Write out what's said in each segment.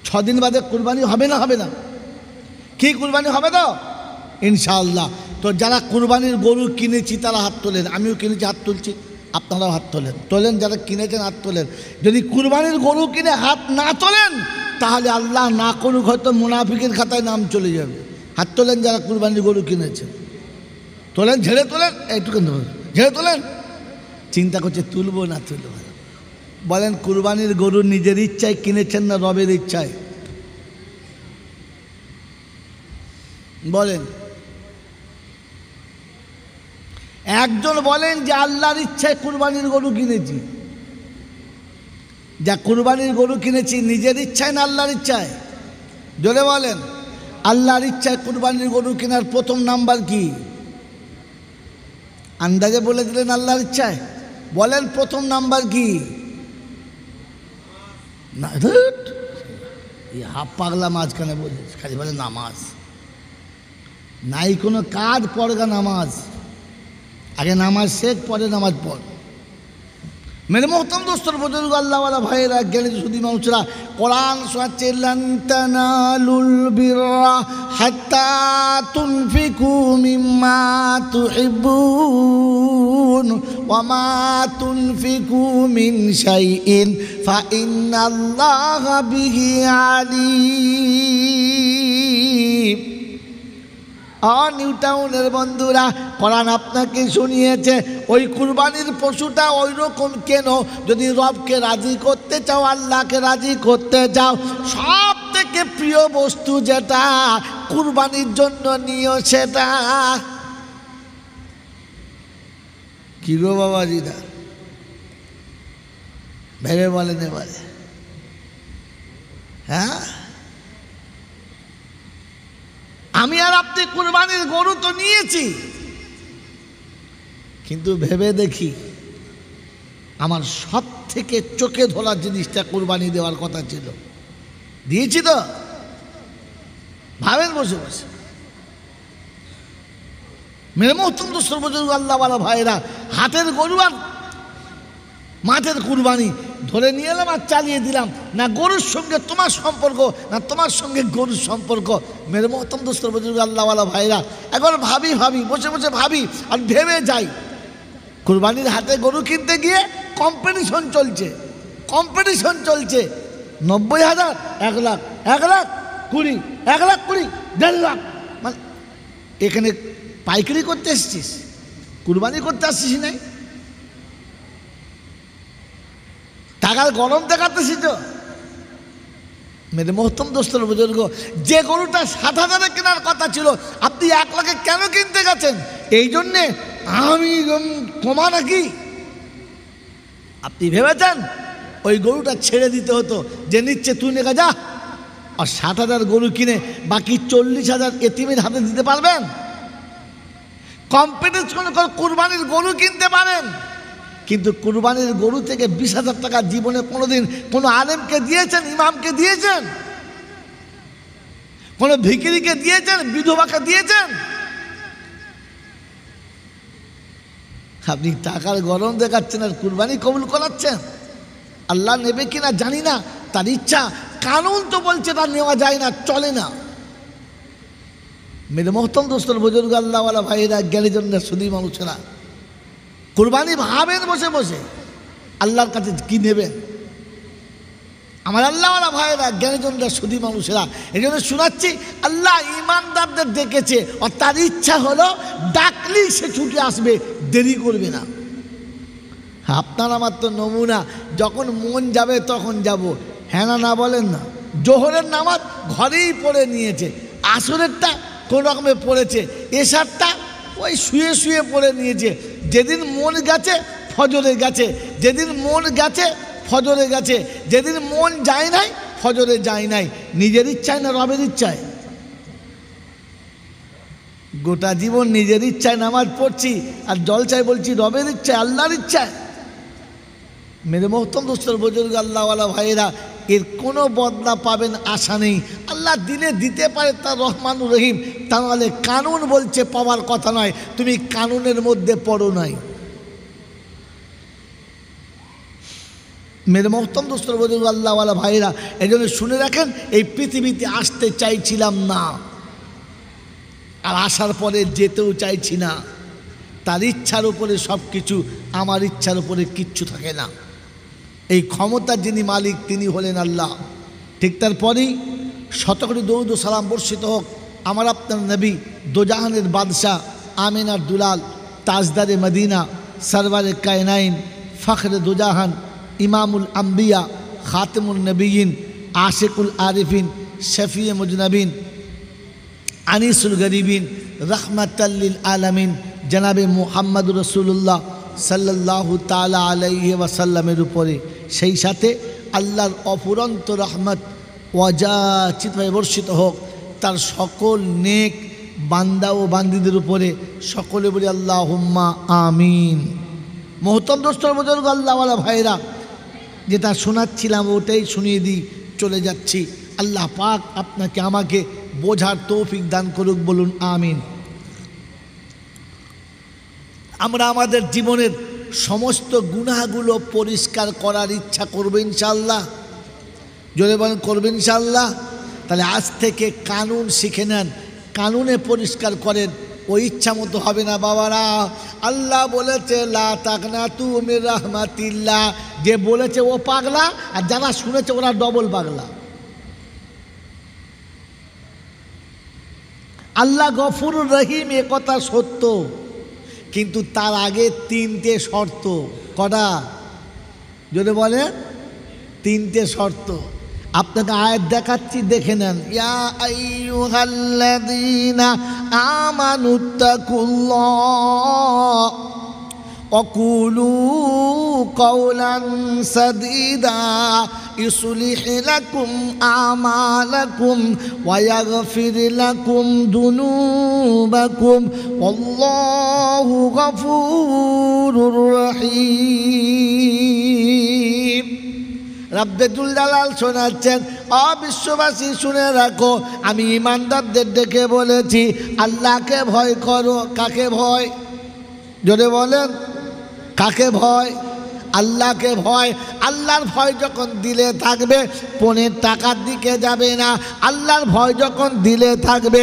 6 দিন বাদে কুরবানি হবে না হবে না? কি কুরবানি হবে তো ইনশাআল্লাহ। তো যারা কুরবানির গরু কিনেছি তারা হাত তোলেন। আমিও কিনেছি, হাত তুলছি, আপনারাও হাত তোলেন। তোলেন যারা কিনেছেন হাত তোলেন। যদি কুরবানির গরু কিনে হাত না তোলেন তাহলে আল্লাহ না করুক হয়তো মুনাফিকের খাতায় নাম চলে যাবে। হাত তোলেন যারা কুরবানির গরু কিনেছেন, তোলেন, ঝেড়ে তোলেন, এইটুকু ঝেড়ে তোলেন। চিন্তা করছে তুলবো না তুলবো। বলেন কুরবানির গরু নিজের ইচ্ছায় কিনেছেন না রবের ইচ্ছায়? বলেন। একজন বলেন যে আল্লাহর ইচ্ছায় কুরবানির গরু কিনেছি। যা কুরবানির গরু কিনেছি নিজের ইচ্ছায় না আল্লাহর ইচ্ছায়? জোরে বলেন। আল্লাহর ইচ্ছায় কুরবানির গরু কেনার প্রথম নাম্বার কি? আন্দাজে বলে দিলেন আল্লাহর ইচ্ছায়। বলেন প্রথম নাম্বার কি? না এই হাফ পাগলা মাঝখানে বলে খালি বলে নামাজ। নাই কোনো কাজ পড়গা নামাজ। আগে নামাজ শেখ, পরে নামাজ পড়। মেরে মোহতরম দোস্তর বুজুর্গ আল্লাহওয়ালা ভাইয়েরা, জ্ঞানী সুদী মানুষরা, কোরআন শোনাচ্ছে লান তানালুল বিররা হাত্তা তুনফিকু মিম্মা তুহিব্বুন ওয়া মা তুনফিকু মিন শাইইন ফাইন্নাল্লাহা বিহি আলিম। নিউ টাউনের বন্ধুরা, কোরআন আপনাকে শুনিয়েছে ওই কুরবানির পশুটা ওই রকম কেন। যদি রবকে রাজি করতে চাও, আল্লাহকে রাজি করতে চাও, সব থেকে প্রিয় বস্তু যেটা কুরবানির জন্য নিও সেটা কি গো বাবাজিরা? ভেবে বলেন এবারে। হ্যাঁ, আমি আর আপনি কুরবানির গরু তো নিয়েছি, কিন্তু ভেবে দেখি আমার সব থেকে চোখে ধরা জিনিসটা কুরবানি দেওয়ার কথা ছিল, দিয়েছি তো? ভাবেন বসে বসে। মেরে মোহতরম দোস্তর বুজুর্গ আল্লাহওয়ালা ভাইরা, হাতের গরু আর মাঠের কুরবানি ধরে নিয়ে এলাম আর চালিয়ে দিলাম। না গরুর সঙ্গে তোমার সম্পর্ক, না তোমার সঙ্গে গরুর সম্পর্ক। মেরে মোহতরম দোস্তর বুজুর্গ আল্লাহওয়ালা ভাইরা, একবার ভাবি বসে বসে ভাবি আর ভেবে যাই। কুরবানির হাতে গরু কিনতে গিয়ে কম্পিটিশন চলছে 90,000, 1 লাখ, 1,20,000, 1,20,000, 1,50,000, মানে এখানে পাইকারি করতে এসছিস, কুরবানি করতে আসছিস নাই? টাকার গরম দেখাতেছি তো। মেরে মোহতরম দোস্তর বুজুর্গ, যে গরুটা 7,000 কেনার কথা ছিল আপনি 1 লাখে কেন কিনতে গেছেন? এই জন্যে আমি কমা নাকি? আপনি ভেবেছেন ওই গরুটা ছেড়ে দিতে হতো, যে নিচ্ছে তুই নেগা যা, আর 7,000 গরু কিনে বাকি 40,000 এতিমের হাতে দিতে পারবেন? কম্পিটিশন করে কুরবানির গরু কিনতে পারেন, কিন্তু কুরবানির গরু থেকে 20,000 টাকা জীবনে কোনোদিন কোনো আলেমকে দিয়েছেন, ইমামকে দিয়েছেন, কোনো ভিখিরিকে দিয়েছেন, বিধবাকে দিয়েছেন? আপনি টাকার গরম দেখাচ্ছেন আর কুরবানি কবুল করাচ্ছেন। আল্লাহ নেবে কিনা জানি না, তার ইচ্ছা। কানুন তো বলছে তা নেওয়া যায় না, চলে না। মেরে মোহতরম দোস্তর বুজুর্গ আল্লাহওয়ালা ভাইয়েরা, জ্ঞানীজনরা, সুদী মানুষেরা, কুরবানি ভাবেন বসে বসে আল্লাহর কাছে কি নেবেন। আমার আল্লাহওয়ালা ভাইয়েরা, জ্ঞানীজনরা, সুদী মানুষেরা, এই জন্য শোনাচ্ছি, আল্লাহ ইমানদারদের ডেকেছে আর তার ইচ্ছা হলো ডাকলেই সে ছুটে আসবে, দেরি করবে না। আপনার আমার তো নমুনা, যখন মন যাবে তখন যাব, হ্যাঁ না বলেন না। জোহরের নামাজ ঘরেই পড়ে নিয়েছে, আসরেরটা কোন রকমে পড়েছে, এশারটা ওই শুয়ে শুয়ে পড়ে নিয়েছে। যেদিন মন গেছে ফজরে গেছে, যেদিন মন গেছে ফজরে গেছে, যেদিন মন যায় নাই ফজরে যায় নাই। নিজের ইচ্ছায় না রবের ইচ্ছায়? গোটা জীবন নিজের ইচ্ছায় নামাজ পড়ছি আর জলসায় বলছি রবের ইচ্ছায়, আল্লাহর ইচ্ছায়। মেরে মোহতরম দোস্তর বুজুর্গ আল্লাহওয়ালা ভাইয়েরা, এর কোনো বদলা পাবেন আশা নেই। আল্লাহ দিলে দিতে পারে, তার রহমানুর রহিম। তাহলে কানুন বলছে পাওয়ার কথা নয়, তুমি কানুনের মধ্যে পড়ো নাই। মেরে মোহতম দোস্তর বদুল আল্লাহওয়ালা ভাইরা, এই জন্য শুনে রাখেন, এই পৃথিবীতে আসতে চাইছিলাম না, আর আসার পরে যেতেও চাইছি না। তার ইচ্ছার উপরে সব কিছু, আমার ইচ্ছার উপরে কিচ্ছু থাকে না। এই ক্ষমতার যিনি মালিক তিনি হলেন আল্লাহ। ঠিক তারপরেই শতকোটি দরুদ ও সালাম বর্ষিত হোক আমার আপনার নবী, দোজাহানের বাদশাহ, আমিনার দুলাল, তাজদারে মদিনা, সরওয়ারে কায়নাইন, ফখরে দোজাহান, ইমামুল আম্বিয়া, খাতেমুল নবীন, আশিকুল আরিফিন, শফিয়ে মুজনবিন, আনিসুল গরিবিন, রহমাতাল্লিল আলামিন জনাবে মুহাম্মদুর রাসূলুল্লাহ সাল্লাল্লাহু তাআলা আলাইহি ওয়াসাল্লামের উপরে, সেই সাথে আল্লাহর অফুরন্ত রহমত ওয়াজাচিতভাবে বর্ষিত হোক তার সকল নেক বান্দা ও বান্দীদের উপরে। সকলে বলি আল্লাহুম্মা আমিন। মোহতরম দোস্তর বুজুর্গ আল্লাহওয়ালা ভাইরা, যেটা শোনাচ্ছিলাম ওটাই শুনিয়ে দিই, চলে যাচ্ছি। আল্লাহ পাক আপনাকে আমাকে বোঝার তৌফিক দান করুক, বলুন আমিন। আমরা আমাদের জীবনের সমস্ত গুনাহগুলো পরিষ্কার করার ইচ্ছা করবো ইনশাআল্লাহ। জোরে বলেন করবেন ইনশাআল্লাহ। তাহলে আজ থেকে কানুন শিখে নেন, কানুনে পরিষ্কার করেন। ওই ইচ্ছা মতো হবে না বাবারা। আল্লাহ বলেছে লা তাকনাতু মির রাহমাতিল্লাহ, যে বলেছে ও পাগলা, আর যারা শুনেছে ওরা ডবল পাগলা। আল্লাহ গফুরুর রহিম, এ কথা সত্য, কিন্তু তার আগে তিনটে শর্ত। কটা? যদি বলে তিনটে শর্ত। আপনাকে আয়াত দেখাচ্ছি, দেখে নেন। ইয়া আইয়ুহাল্লাযীনা আমানুত্তাকুল্লাহ ওয়াকুলু কাওলান সাদীদা ইউসলিহ লাকুম আমালাকুম ওয়া ইয়াগফির লাকুম যুনুবাকুম ওয়াল্লাহু গফুরুর রহিম। রব্বুল জালাল শোনাচ্ছেন, বিশ্ববাসী শুনে রাখো, আমি ইমানদারদের ডেকে বলেছি আল্লাহকে ভয় করো। কাকে ভয়? জোরে বলেন, কাকে ভয়? আল্লাহকে ভয়। আল্লাহর ভয় যখন দিলে থাকবে পনের টাকার দিকে যাবে না। আল্লাহর ভয় যখন দিলে থাকবে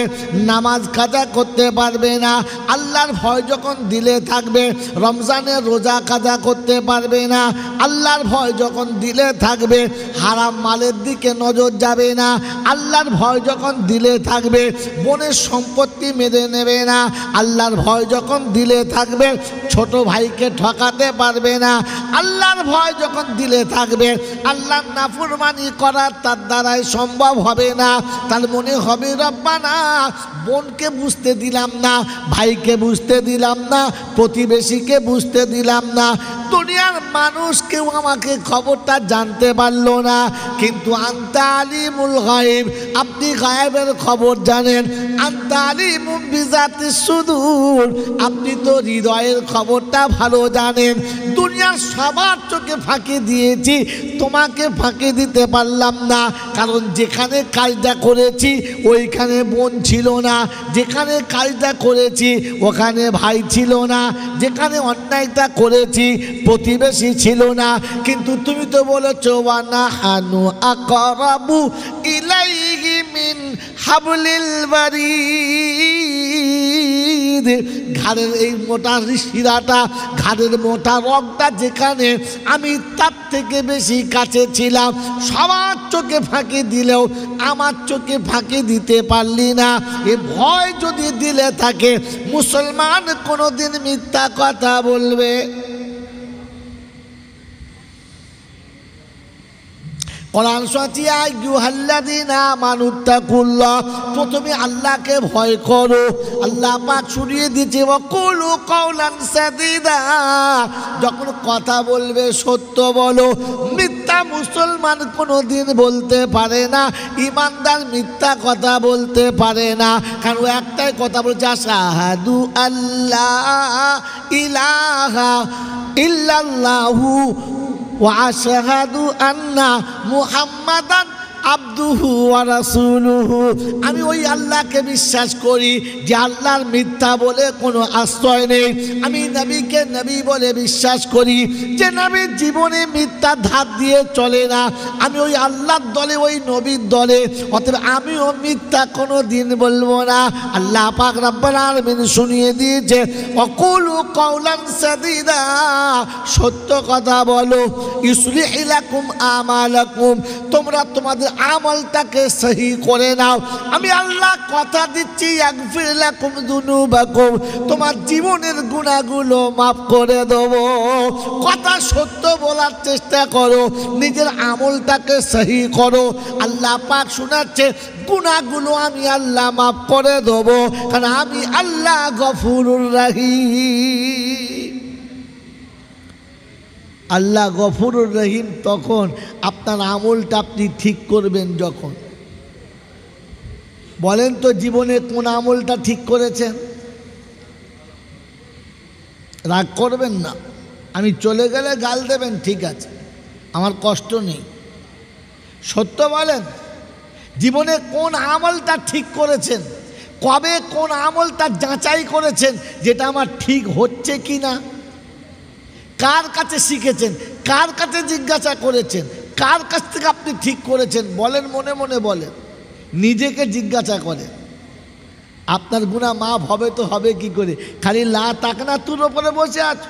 নামাজ কাজা করতে পারবে না। আল্লাহর ভয় যখন দিলে থাকবে রমজানের রোজা কাজা করতে পারবে না। আল্লাহর ভয় যখন দিলে থাকবে হারাম মালের দিকে নজর যাবে না। আল্লাহর ভয় যখন দিলে থাকবে বোনের সম্পত্তি মেরে নেবে না। আল্লাহর ভয় যখন দিলে থাকবে ছোট ভাইকে ঠকাতে পারবে না। আল্লাহর ভয় যখন দিলে থাকবে আল্লাহর নাফরমানি করা তার দ্বারাই সম্ভব হবে না। তার মনে হবে রব্বানা, বোনকে বুঝতে দিলাম না, ভাইকে বুঝতে দিলাম না, প্রতিবেশীকে বুঝতে দিলাম না, দুনিয়ার মানুষ কেউ আমাকে খবরটা জানতে পারলো না, কিন্তু আনতা আলিমুল গায়ব, আপনি গায়েবের খবর জানেন। আনতা আলিমুম বিজাতিস সুদূর, আপনি তো হৃদয়ের খবরটা ভালো জানেন। দুনিয়ার সবার চোখে ফাঁকি দিয়েছি, তোমাকে ফাঁকি দিতে পারলাম না, কারণ যেখানে কাজটা করেছি ওইখানে বোন ছিল না, যেখানে কাজটা করেছি ওখানে ভাই ছিল না, যেখানে অন্যায়টা করেছি প্রতিবেশী ছিল না। কিন্তু তুমি তো বলেছো ওয়ানাহানু আকরাবু ইলাইহি মিন হাবলিল বারিদ, ঘাড়ের এই মোটা শিরাটা, ঘাড়ের মোটা রগটা যেখানে, আমি তার থেকে বেশি কাছে ছিলাম। সবার চোখে ফাঁকি দিলেও আমার চোখে ফাঁকি দিতে পারলি না। এ ভয় যদি দিলে থাকে মুসলমান কোনোদিন মিথ্যা কথা বলবে? কোরআন সূরা আইয়ুহাল্লাযীনা আমানুত্তাকুল্লাহ, প্রথমে আল্লাহকে ভয় করো। আল্লাহ পাক শুনিয়ে দিয়েছে ওয়াকুলু কাওলান সাদীদা, যখন কথা বলবে সত্য বলো। মিথ্যা মুসলমান কোনোদিন বলতে পারে না, ইমানদার মিথ্যা কথা বলতে পারে না, কারণ একটাই কথা বলছে আশহাদু আল্লাহ ইলাহা ইল্লাল্লাহু ওয়া আশহাদু আন্না মুহাম্মাদান আবদুহু ওয়া রাসূলুহু, আমি ওই আল্লাহকে বিশ্বাস করি যে আল্লাহর মিথ্যা বলে কোনো আশ্রয় নেই। আমি নবীকে নবী বলে বিশ্বাস করি যে নবীর জীবনে মিথ্যা ধার দিয়ে চলে না। আমি ওই আল্লাহর দলে, ওই নবীর দলে, অতএব আমিও মিথ্যা কোনো দিন বলবো না। আল্লাহ পাক রব্বুল আলামিন শুনিয়ে দিয়েছে ওয়াকুলু কাওলান সাদীদা, সত্য কথা বলো, ইসলিহ লাকুম আমালাকুম, তোমরা তোমাদের আমলটাকে সহি করে নাও। আমি আল্লাহ কথা দিচ্ছি ইয়াগফির লাকুম যুনুবাকুম, তোমার জীবনের গুনাহগুলো মাফ করে দেব। কথা সত্য বলার চেষ্টা করো, নিজের আমলটাকে সহি করো। আল্লাহ পাক শোনাচ্ছে গুনাহগুলো আমি আল্লাহ মাফ করে দেব, কারণ আমি আল্লাহ গফুরুর রহিম। আল্লাহ গফুরুর রহিম তখন আপনার আমলটা আপনি ঠিক করবেন যখন। বলেন তো জীবনে কোন আমলটা ঠিক করেছেন? রাগ করবেন না, আমি চলে গেলে গাল দেবেন, ঠিক আছে, আমার কষ্ট নেই। সত্য বলেন, জীবনে কোন আমলটা ঠিক করেছেন? কবে কোন আমলটা যাচাই করেছেন যেটা আমার ঠিক হচ্ছে কি না? কার কাছে শিখেছেন? কার কাছে জিজ্ঞাসা করেছেন? কার কাছ থেকে আপনি ঠিক করেছেন? বলেন, মনে মনে বলেন, নিজেকে জিজ্ঞাসা করেন। আপনার গুনাহ মাফ হবে তো হবে কি করে? খালি লা তাকনা তুর ওপরে বসে আছো।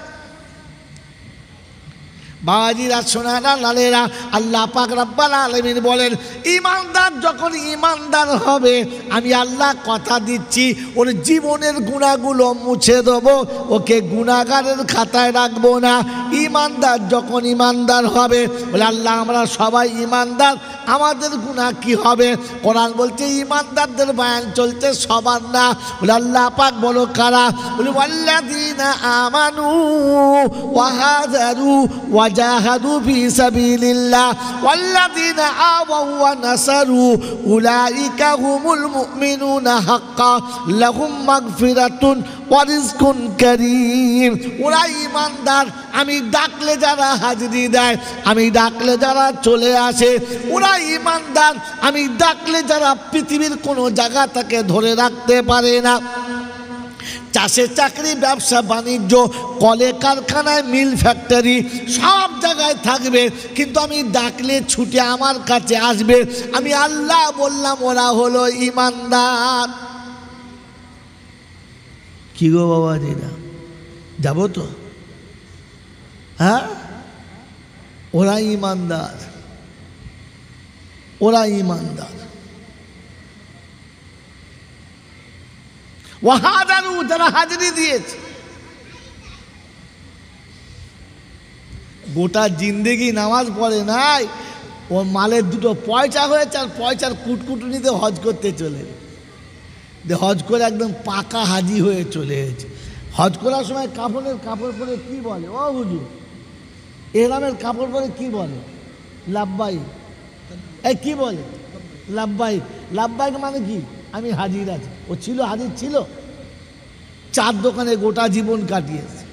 বাবাজিরা, সোনারা, লালেরা, আল্লাহ পাক রব্বুল আলামিন বলেন ঈমানদার যখন ঈমানদার হবে, আমি আল্লাহ কথা দিচ্ছি ওর জীবনের গুনাহগুলো মুছে দেবো, ওকে গুনাহগারের খাতায় রাখবো না। ঈমানদার যখন ঈমানদার হবে, বলে আল্লাহ আমরা সবাই ঈমানদার, আমাদের গুনাহ কি হবে? কোরআন বলছে ঈমানদারদের বয়ান চলছে, সবার না। বলে আল্লাহ পাক বলো কারা? বলে ওয়াল্লাযীনা আমানু ওয়া হাজারু ওয়া জাহাদু ফি সাবিলিল্লাহ ওয়াল্লাযীনা আওয়াউ ওয়া নাসারু উলাইকা হুমুল মুমিনুনা হাক্কান লাহুম মাগফিরাতুন ওয়া রিজকুন কারীম। ওরা ঈমানদার, আমি ডাকলে যারা হাজিরি দেয়, আমি ডাকলে যারা চলে আসে, ওরা ঈমানদার। আমি ডাকলে যারা পৃথিবীর কোনো জায়গা তাকে ধরে রাখতে পারে না। চাষে চাকরি, ব্যবসা বাণিজ্য, কলে কারখানায়, মিল ফ্যাক্টরি, সব জায়গায় থাকবে, কিন্তু আমি ডাকলে ছুটে আমার কাছে আসবে। আমি আল্লাহ বললাম ওরা হলো ঈমানদার। কি গো বাবা দিদা, যাবো তো? হ্যাঁ, ওরা ঈমানদার, ওরা ঈমানদার। ওয়াহাদারু, যারা হাজিরি দিয়েছে। গোটা জিন্দেগি নামাজ পড়ে নাই, ওর মালের দুটো পয়সা হয়েছে, আর পয়সার কুটকুটুনিতে হজ করতে চলে, হজ করে একদম পাকা হাজি হয়ে চলে এসেছে। হজ করার সময় কাফনের কাপড় পরে কি বলে? ও হুজুর, এহরামের কাপড় পরে কি বলে? লাব্বাইক। এই কি বলে? লাব্বাইক। লাব্বাইক মানে কি? আমি হাজির আছি। ও ছিল, হাজির ছিল, চার দোকানে গোটা জীবন কাটিয়েছে,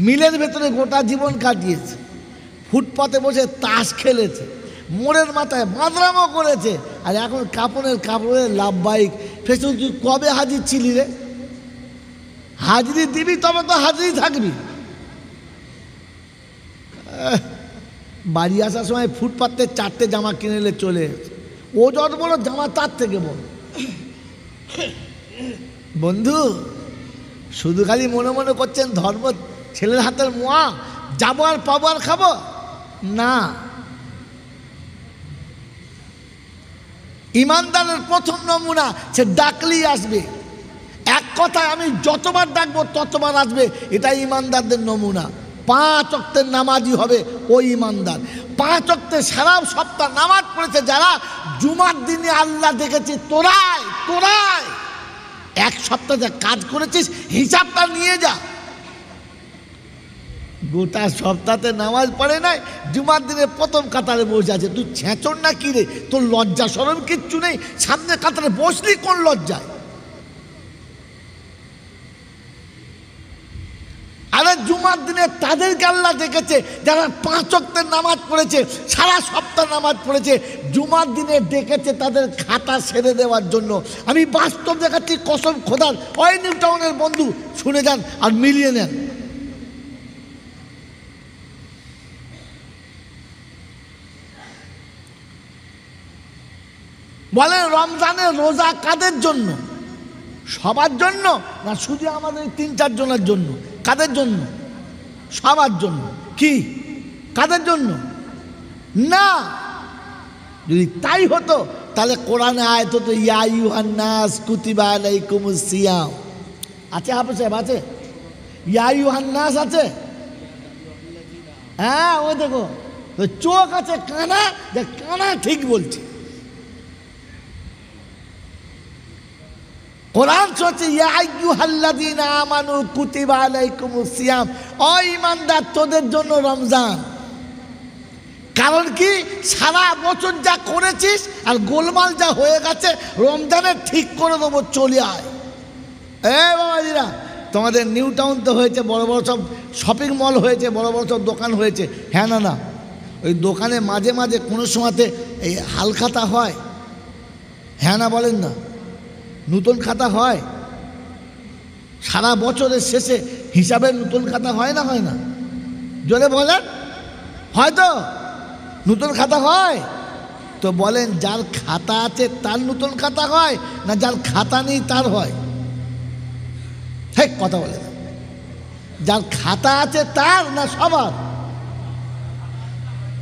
মিলের ভেতরে গোটা জীবন কাটিয়েছে, ফুটপাতে বসে তাস খেলেছে, মোড়ের মাথায় মাদরামও করেছে, আর এখন কাপড়ের কাপড়ে লাভবাহিক ফেসে। তুই কবে হাজির ছিলি রে? হাজিরি দিবি তবে তো হাজিরি থাকবি। বাড়ি আসার সময় ফুটপাতে চারটে জামা কিনে নিলে চলে এসেছে। ও যত বড় জামা তার থেকে বড়। বন্ধু, শুধু খালি মনে মনে করছেন ধর্ম ছেলের হাতের মোয়া, যাবো আর পাবো আর খাবো না। ইমানদারের প্রথম নমুনা, সে ডাকলেই আসবে। এক কথায় আমি যতবার ডাকবো ততবার আসবে, এটা ইমানদারদের নমুনা। 5 ওয়াক্তের নামাজি হবে ওই ইমানদার। 5 ওয়াক্তে সারা সপ্তাহ নামাজ পড়েছে যারা, জুমার দিনে আল্লাহ দেখেছি তোরাই তোরাই এক সপ্তাহ যা কাজ করেছিস হিসাবটা নিয়ে যা। গোটা সপ্তাহে নামাজ পড়ে নাই, জুমার দিনে প্রথম কাতারে বসে আছে। তুই ছেঁচড় না কি রে? তোর লজ্জা শরম কিচ্ছু নেই? সামনে কাতারে বসলি কোন লজ্জায়? আরে জুমা জুমার দিনে তাদেরকে আল্লাহ ডেকেছে যারা 5 ওয়াক্তের নামাজ পড়েছে, সারা সপ্তাহ নামাজ পড়েছে। জুমার দিনে ডেকেছে তাদের খাতা ছেড়ে দেওয়ার জন্য। আমি বাস্তব দেখাচ্ছি, কসম খোদার। ওই নিউ টাউনের বন্ধু শুনে যান আর মিলিয়ে নেন। বলেন রমজানের রোজা কাদের জন্য? সবার জন্য না শুধু আমাদের 3-4 জনের জন্য? কাদের জন্য? সবার জন্য। কি কাদের জন্য? না, যদি তাই হতো তাহলে কোরআনে আয়াত হতো ইয়া আইয়ুহান নাস কুতিবা আলাইকুমুস সিয়াম। আছে হাফেজ সাহেব? আছে ইয়া আইয়ুহান নাস আছে? হ্যাঁ, ওই দেখো চোখ আছে কানা, যে কানা ঠিক বলছে। কোরআন বলছে ইয়া আইয়ুহাল্লাযীনা আমানু কুতিবা আলাইকুমুস সিয়াম। ও ঈমানদার, তোদের জন্য রমজান। কারণ কি? সারা বছর যা করেছিস আর গোলমাল যা হয়ে গেছে, রমজানে ঠিক করে দেবো, চলে আয়। বাবাজিরা, তোমাদের নিউ টাউন তো হয়েছে, বড় বড় সব শপিং মল হয়েছে, বড় বড় সব দোকান হয়েছে। হ্যাঁ না? ওই দোকানে মাঝে মাঝে কোনো সময়তে এই হালখাতা হয়। হ্যাঁ না বলেন না? নতুন খাতা হয়। সারা বছরের শেষে হিসাবের নতুন খাতা হয় না? হয় না? জোরে বলেন। হয়তো নতুন খাতা হয়। তো বলেন, যার খাতা আছে তার নতুন খাতা হয় না যার খাতা নেই তার হয়? ঠিক কথা বলে না। যার খাতা আছে তার না সবার?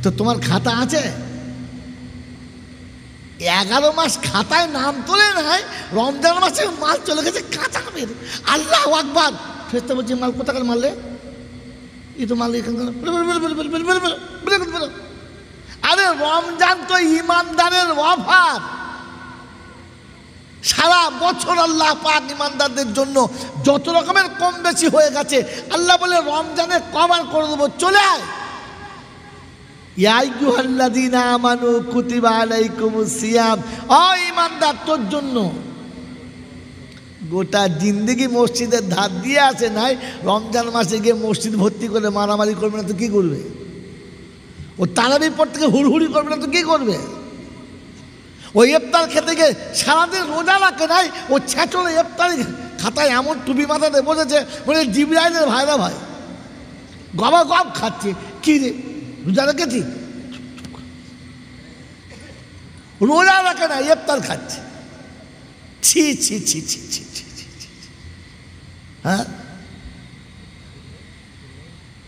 তো তোমার খাতা আছে? 11 মাস খাতায় নাম তোলে নাই, রমজান মাসে মাল চলে গেছে কাঁচা আমের। আল্লাহু আকবার। ফেরেশতা বলছে, মাল কোথাকার মারলে? এই তো মাল এখানকার। আরে রমজান তো ইমানদারের অফার। সারা বছর আল্লাহ পাক ইমানদারদের জন্য যত রকমের কম বেশি হয়ে গেছে, আল্লাহ বলে রমজানে কভার করে দেবো, চলে আয়। ইয়া আইয়ুহাল্লাযীনা আমানু কুতিবা আলাইকুমুস সিয়াম। ও ঈমানদার, তোর জন্য। গোটা জিন্দেগি মসজিদের ধার দিয়ে আসে নাই, রমজান মাসে গিয়ে মসজিদ ভর্তি করে মারামারি করবে না তো কি করবে? ও তারাবির পর থেকে হুড়হুড়ি করবে না তো কি করবে? ওই ইফতার খেতে গিয়ে সারাদিন রোজা রাখে নাই, ও ছেঁচড়ে ইফতারি খাতায় এমন টুপি মাথাতে বসেছে, বলে জিবরাইলের ভাইরা ভাই গবা গব খাচ্ছে। কি রে, রোজা রেখেছি? রোজা রাখে না, ইফতার খাচ্ছে। ছি ছি ছি ছি ছি ছি ছি। হ্যাঁ,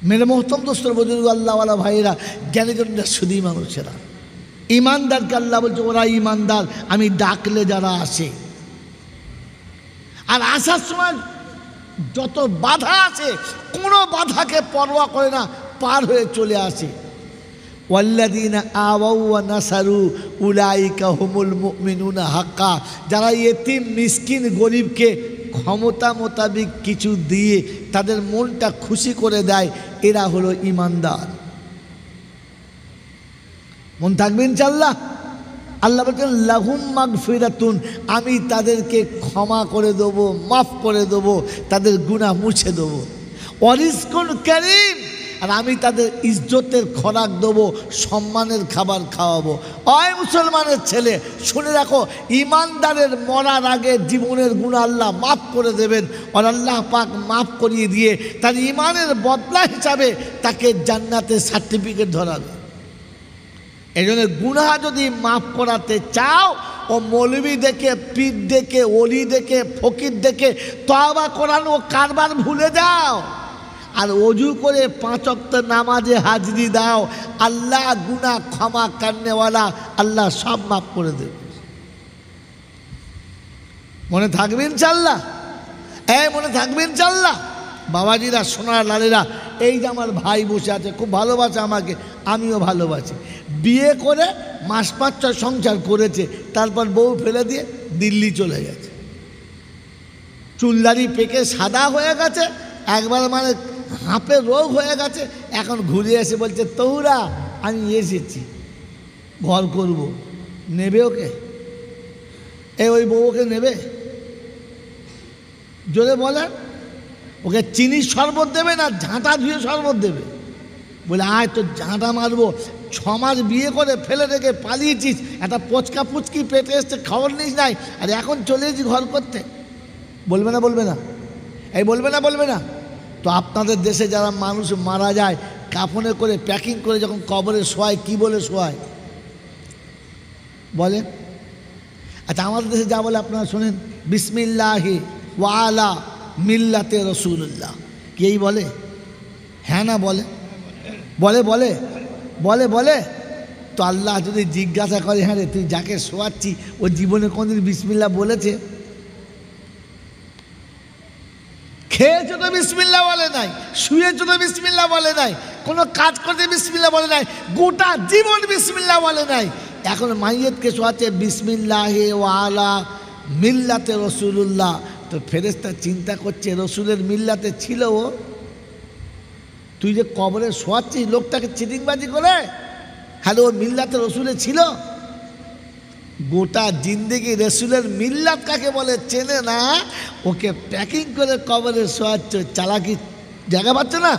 মেরে মোহতম দোস্তর বুজুর্গ আল্লাহওয়ালা ভাইয়েরা, জ্ঞানীজনরা শুধুই মানুষেরা। ইমানদারকে আল্লাহ বলছে ওরা ইমানদার, আমি ডাকলে যারা আসে। আর আসার সময় যত বাধা আছে, কোনো বাধাকে পরোয়া করে না, পার হয়ে চলে আসে। ওয়াল্লাযীনা আওয়াউ ওয়া নাসারু উলাইকা হুমুল মুমিনুনা হাক্কা। যারা ইতিম মিসকিন গরিবকে ক্ষমতা মোতাবিক কিছু দিয়ে তাদের মনটা খুশি করে দেয়, এরা হলো ইমানদার। মন থাকবে ইনশাআল্লাহ। আল্লাহ বলছেন লাহুম মাগফিরাতুন, আমি তাদেরকে ক্ষমা করে দেবো, মাফ করে দেবো, তাদের গুনাহ মুছে দেবো। ওয়া রিজকুন কারীম, আর আমি তাদের ইজ্জতের খোরাক দেবো, সম্মানের খাবার খাওয়াবো। ওই মুসলমানের ছেলে, শুনে রাখো, ইমানদারের মরার আগে জীবনের গুনাহ আল্লাহ মাফ করে দেবেন। আর আল্লাহ পাক মাফ করিয়ে দিয়ে তার ইমানের বদলা হিসাবে তাকে জান্নাতের সার্টিফিকেট ধরাবে। এই জন্য গুনাহ যদি মাফ করাতে চাও, ও মৌলবি দেখে, পীর দেখে, ওলি দেখে, ফকির দেখে তওবা করানো কারবার ভুলে যাও। আর অজু করে 5 ওয়াক্ত নামাজে হাজরি দাও। আল্লাহ গুনাহ ক্ষমা করনেওয়ালা, আল্লাহ সব মাফ করে দেবে। মনে থাকবে ইনশাআল্লাহ? মনে থাকবে ইনশাআল্লাহ। বাবাজিরা, সোনার লালেরা, এই যে আমার ভাই বসে আছে, খুব ভালোবাসে আমাকে, আমিও ভালোবাসি। বিয়ে করে মাস 5-6 সংসার করেছে, তারপর বউ ফেলে দিয়ে দিল্লি চলে গেছে। চুলদারি পেকে সাদা হয়ে গেছে, একবার মানে হাঁপে রোগ হয়ে গেছে। এখন ঘুরে এসে বলছে, তৌরা আমি এসেছি, ঘর করব। নেবে ওকে? ওই বউকে নেবে? জোরে বলেন। ওকে চিনির শরবত দেবে না ঝাঁটা ধুয়ে শরবত দেবে? বলে আয় তো ঝাঁটা মারবো, 6 মাস বিয়ে করে ফেলে রেখে পালিয়েছিস, একটা পচকা পুচকি পেটে এসছে, খবর নিস নাই, আর এখন চলে এসেছি ঘর করতে। বলবে না বলবে না? এই বলবে না বলবে না? তো আপনাদের দেশে যারা মানুষ মারা যায় কাফনে করে প্যাকিং করে যখন কবরে শোয়ায় কি বলে শোয়ায় বলে? আচ্ছা আমাদের দেশে যা বলে আপনারা শোনেন, বিসমিল্লাহি ওয়া আলা মিল্লাতে রসুল্লাহ, কি এই বলে? হ্যাঁ না বলে? বলে বলে বলে বলে তো আল্লাহ যদি জিজ্ঞাসা করে, হ্যাঁ রে তুই যাকে শোয়াচ্ছি ও জীবনে কোনদিন বিসমিল্লাহ বলেছে? খেয়েছো তো বিসমিল্লাহ বলে নাই, শুয়েছো তো বিসমিল্লাহ বলে নাই, কোনো কাজ করতে বিসমিল্লাহ বলে নাই, গোটা জীবন বিসমিল্লাহ বলে নাই। এখন মাইয়েতকে শোয়াচ্ছে বিসমিল্লাহি ওয়া আলা মিল্লাতে রসুল্লাহ। তো ফেরেশতা চিন্তা করছে রসুলের মিল্লাতে ছিল ও? তুই যে কবরে শোয়াচ্ছিস লোকটাকে চিটিংবাজি করে, হ্যালো ও মিল্লাতে রসুলে ছিল? গোটা জিন্দেগি রসুলের মিল্লাত কাকে বলে চেনে না, ওকে প্যাকিং করে কবরে শোয়াচ্ছ, চালাকি জায়গা পাচ্ছ না?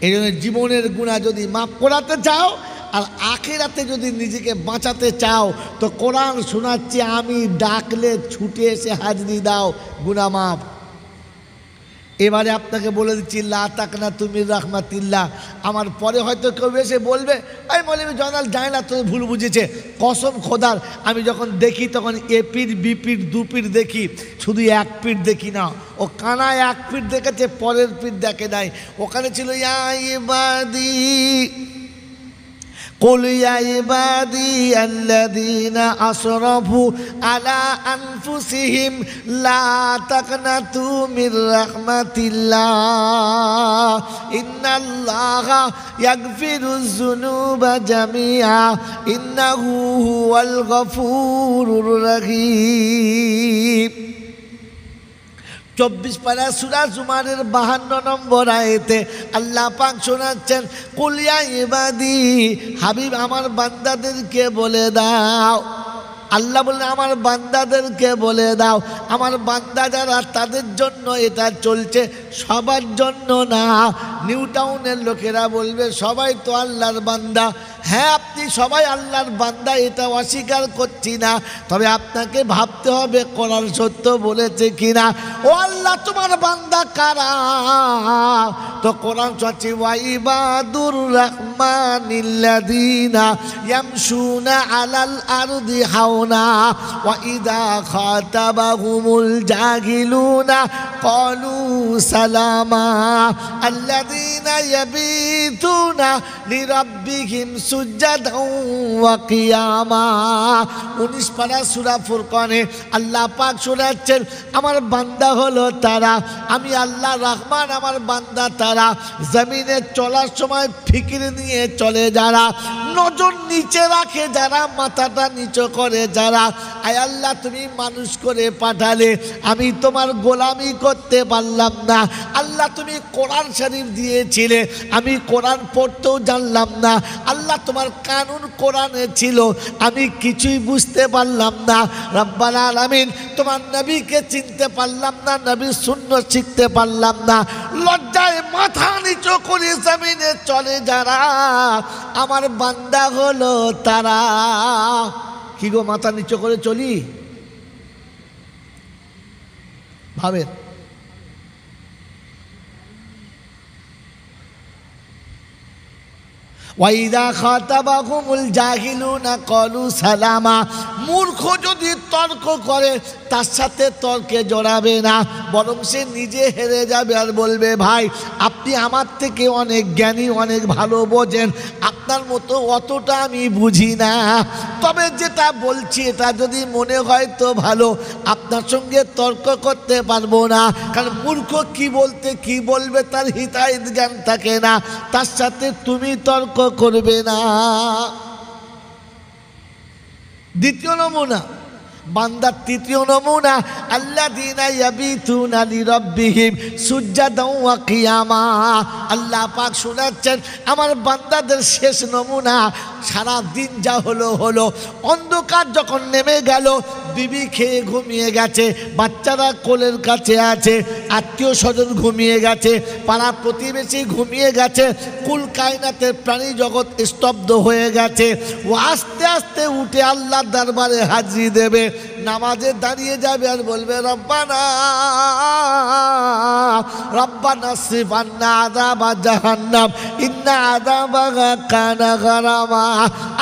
এই জন্য জীবনের গুণা যদি মাফ করাতে চাও আর আখিরাতে যদি নিজেকে বাঁচাতে চাও তো কোরআন শোনাচ্ছি আমি, ডাকলে ছুটে এসে হাজরি দাও, গুনাহ মাফ। এবারে আপনাকে বলে দিচ্ছি লা তাকনা তুমি রাহমাতিল্লাহ। আমার পরে হয়তো কেউ এসে বলবে এই মৌলভী জয়নাল যায় না, তো ভুল বুঝেছে। কসম খোদার আমি যখন দেখি তখন এপির বিপির দুপির দেখি, শুধু এক পিঠ দেখি না। ও কানায় এক পিঠ দেখেছে, পরের পিঠ দেখে নাই। ওখানে ছিল ইয়া ইবাদি قل يا عبادي الذين أسرفوا على أنفسهم لا تقنطوا من رحمة الله إن الله يغفر الذنوب جميعا إنه هو الغفور الرحيم। 24 পারা সূরা জুমারের 52 নম্বর আয়াতে আল্লাহ পাক শোনাচ্ছেন কুল ইয়া ইবাদি, হাবিব আমার বান্দাদেরকে বলে দাও। আল্লাহ বললেন আমার বান্দাদেরকে বলে দাও। আমার বান্দা যারা তাদের জন্য এটা চলছে, সবার জন্য না। নিউ টাউনের লোকেরা বলবে সবাই তো আল্লাহর বান্দা। হ্যাঁ আপনি সবাই আল্লাহর বান্দা, এটা অস্বীকার করছি না, তবে আপনাকে ভাবতে হবে কোরআন সত্য বলেছে কিনা। ও আল্লাহ তোমার বান্দা কারা? তো কোরআন সত্যি ওয়াইবাদুর রহমানিল্লাযীনা ইয়ামশুনা আলাল আরদি হাওনা ওয়া ইযা খাতাবাহুমুল জাহিলুনা ক্বালু সালামা আল্লাযীনা ইয়াবিতুনা লিরাব্বিহিম সুজদান ওয়া কিয়ামা। 19 পারা সূরা ফুরকানে আল্লাহ পাক শোনাচ্ছেন আমার বান্দা হলো তারা, আমি আল্লাহ রহমান, আমার বান্দা তারা জমিনে চলার সময় ফিকির নিয়ে চলে যারা, নজর নিচে রাখে যারা, মাথাটা নিচু করে যারা। আয় আল্লাহ তুমি মানুষ করে পাঠালে, আমি তোমার গোলামি করতে পারলাম না। আল্লাহ তুমি কোরআন শরীফ দিয়েছিলে, আমি কোরআন পড়তেও জানলাম না। আল্লাহ তোমার কানুন কোরআনে ছিল, আমি কিছুই বুঝতে পারলাম না। রব্বাল আলামিন তোমার নবীকে চিনতে পারলাম না, নবীর সুন্নাত শিখতে পারলাম না। লজ্জায় মাথা নিচু করে জমিনে চলে যারা, আমার বান্দা হলো তারা। কি গো মাথা নিচু করে চলি? ভাবেন ওয়াইদা খাতাবাহুমুল জাহিলুনা ক্বালু সালামা। মূর্খ যদি তর্ক করে তার সাথে তর্কে জড়াবে না, বরং সে নিজে হেরে যাবে আর বলবে ভাই আপনি আমার থেকে অনেক জ্ঞানী, অনেক ভালো বোঝেন, আপনার মতো অতটা আমি বুঝি না, তবে যেটা বলছি এটা যদি মনে হয় তো ভালো, আপনার সঙ্গে তর্ক করতে পারবো না। কারণ মূর্খ কি বলতে কি বলবে তার হিতাহিত জ্ঞান থাকে না, তার সাথে তুমি তর্ক করবে না। দ্বিতীয় নমুনা বান্দার, তৃতীয় নমুনা আল্লাযীনা ইয়াবিতুনা লিরাব্বিহিম সুজদান ওয়া কিয়ামা। আল্লাহ পাক শোনাচ্ছেন আমার বান্দাদের শেষ নমুনা, সারা দিন যা হলো হলো, অন্ধকার যখন নেমে গেল, বিবি খেয়ে ঘুমিয়ে গেছে, বাচ্চারা কোলের কাছে আছে, আত্মীয় স্বজন ঘুমিয়ে গেছে, পাড়া প্রতিবেশী ঘুমিয়ে গেছে, কুল কায়নাতের প্রাণী জগৎ স্তব্ধ হয়ে গেছে। ও আস্তে আস্তে উঠে আল্লাহর দরবারে হাজিরি দেবে, নামাজে দাঁড়িয়ে যাবে আর বলবে রব্বানা রব্বানা সিরফ আন্না আযাবা জাহান্নাম ইন্না আযাবাহা কানা গারামা।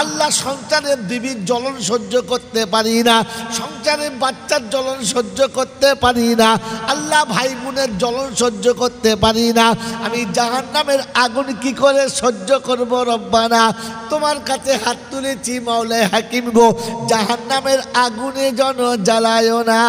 আল্লাহ সংসারের বিবির জ্বলন সহ্য করতে পারি না, সংসারের বাচ্চার জ্বলন সহ্য করতে পারি না, আল্লাহ ভাই বোনের জ্বলন সহ্য করতে পারি না, আমি জাহান্নামের আগুন কি করে সহ্য করব রব্বানা। তোমার কাছে হাত তুলেছি মাওলাই হাকিম গো, জাহান্নামের আগুনে যেন জ্বালায়ও না।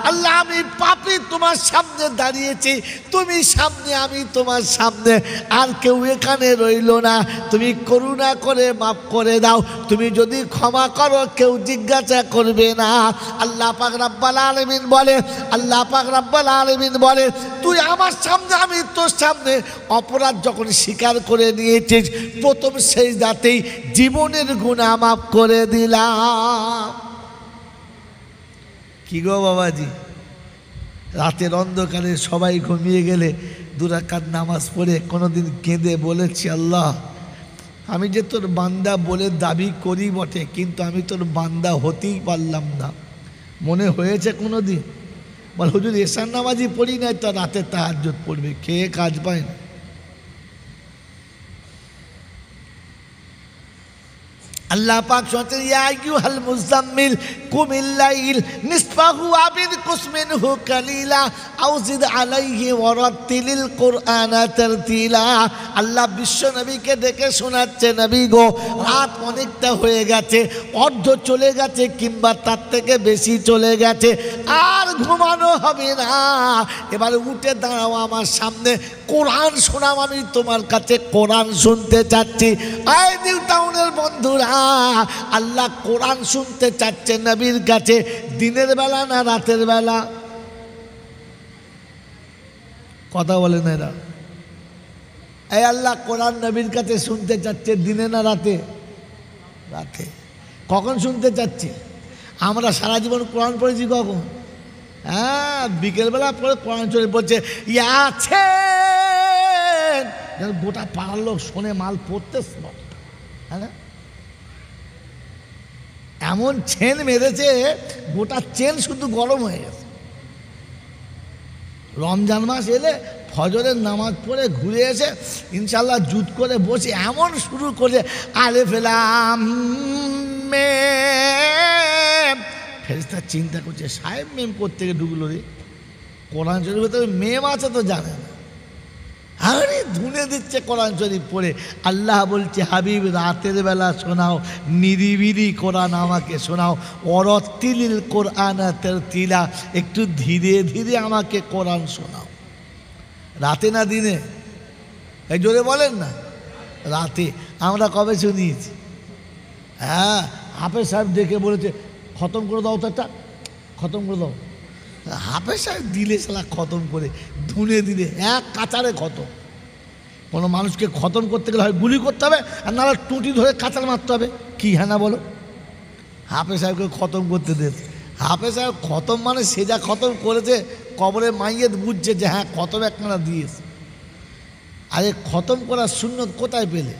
আল্লাহ আমি পাপী তোমার সামনে দাঁড়িয়েছি, তুমি সামনে আমি তোমার সামনে, আর কেউ এখানে রইল না, তুমি করুণা করে মাফ করে দাও, তুমি যদি ক্ষমা করো কেউ জিজ্ঞাসা করবে না। আল্লাহ পাক রব্বুল আলামিন বলে, আল্লাহ পাক রব্বুল আলামিন বলে তুই আমার সামনে আমি তোর সামনে অপরাধ যখন স্বীকার করে নিয়েছিস, প্রথম সেজদাতেই জীবনের গুনাহ মাফ করে দিলাম। কি গো বাবাজি, রাতের অন্ধকারে সবাই ঘুমিয়ে গেলে 2 রাকাত নামাজ পড়ে কোনোদিন কেঁদে বলেছি আল্লাহ আমি যে তোর বান্দা বলে দাবি করি বটে, কিন্তু আমি তোর বান্দা হতেই পারলাম না, মনে হয়েছে কোনো দিন? বল হুজুর এশার নামাজই পড়ি নাই তো রাতে তাহাজ্জুদ পড়বে, খেয়ে কাজ পায় না। আল্লাহ পাক বলেন ইয়া আইয়ুহাল মুযাম্মিল কুমিল লাইল নিসফাহু আও ইনকুস মিনহু কালিলা আও জিদ আলাইহি ওয়ারাতিলিল কুরআনা তারতিলা। আল্লাহ বিশ্ব নবীকে ডেকে শোনাচ্ছে, নবী গো রাত অনেকটা হয়ে গেছে, অর্ধ চলে গেছে কিংবা তার থেকে বেশি চলে গেছে, আর ঘুমানো হবে না, এবার উঠে দাঁড়াও আমার সামনে, কোরআন শোনাও, আমি তোমার কাছে কোরআন শুনতে চাচ্ছি। এই নিউ টাউনের বন্ধুরা, আল্লাহ কোরআন শুনতে চাচ্ছে নবীর কাছে, দিনের বেলা না রাতের বেলা? কথা বলে না এরা? এই আল্লাহ কোরআন নবীর কাছে শুনতে চাচ্ছে দিনে না রাতে? রাতে। কখন শুনতে চাচ্ছে? আমরা সারা জীবন কোরআন পড়েছি কখন? হ্যাঁ, বিকেলবেলা পড়ে কোরআন শরীফ বলছে আছে, গোটা পাড়ার লোক শোনে মাল পড়তে, হ্যাঁ না? এমন চেন মেরেছে গোটা চেন শুধু গরম হয়ে গেছে। রমজান মাস এলে ফজরের নামাজ পড়ে ঘুরে এসে ইনশাল্লাহ জুত করে বসে এমন শুরু করে আলে ফেলাম ফেরেশতা চিন্তা করছে সাহেব মেম করতে গিয়ে ঢুকলো রে, কোরআন শরীফের ভেতরে মেম আছে তো জানে না, আরে ধুনে দিচ্ছে কোরআন শরীফ পড়ে। আল্লাহ বলছে হাবিব রাতের বেলা শোনাও, নিরিবিলি কোরআন আমাকে শোনাও, ওয়ারাতিলিল কুরআনা তারতিলা, একটু ধীরে ধীরে আমাকে কোরআন শোনাও। রাতে না দিনে? এই জোরে বলেন না, রাতে। আমরা কবে শুনিয়েছি? হ্যাঁ, হাফেজ সাহেব ডেকে বলেছে খতম করে দাও তো, একটা খতম করে দাও। হাফেজ সাহেব দিলে সালা খতম করে ধুনে দিলে এক কাচারে খতম। কোনো মানুষকে খতম করতে গেলে হয় গুলি করতে হবে, আর নাহলে টুটি ধরে কাচার মারতে হবে। কি হ্যাঁ না বলো? হাফেজ সাহেবকে খতম করতে দে। হাফেজ সাহেব খতম মানে সে যা খতম করেছে, কবরে মাইয়েত বুঝছে যে হ্যাঁ খতম একখানা দিয়েছে। আরে খতম করার সুন্নত কোথায় পেলে?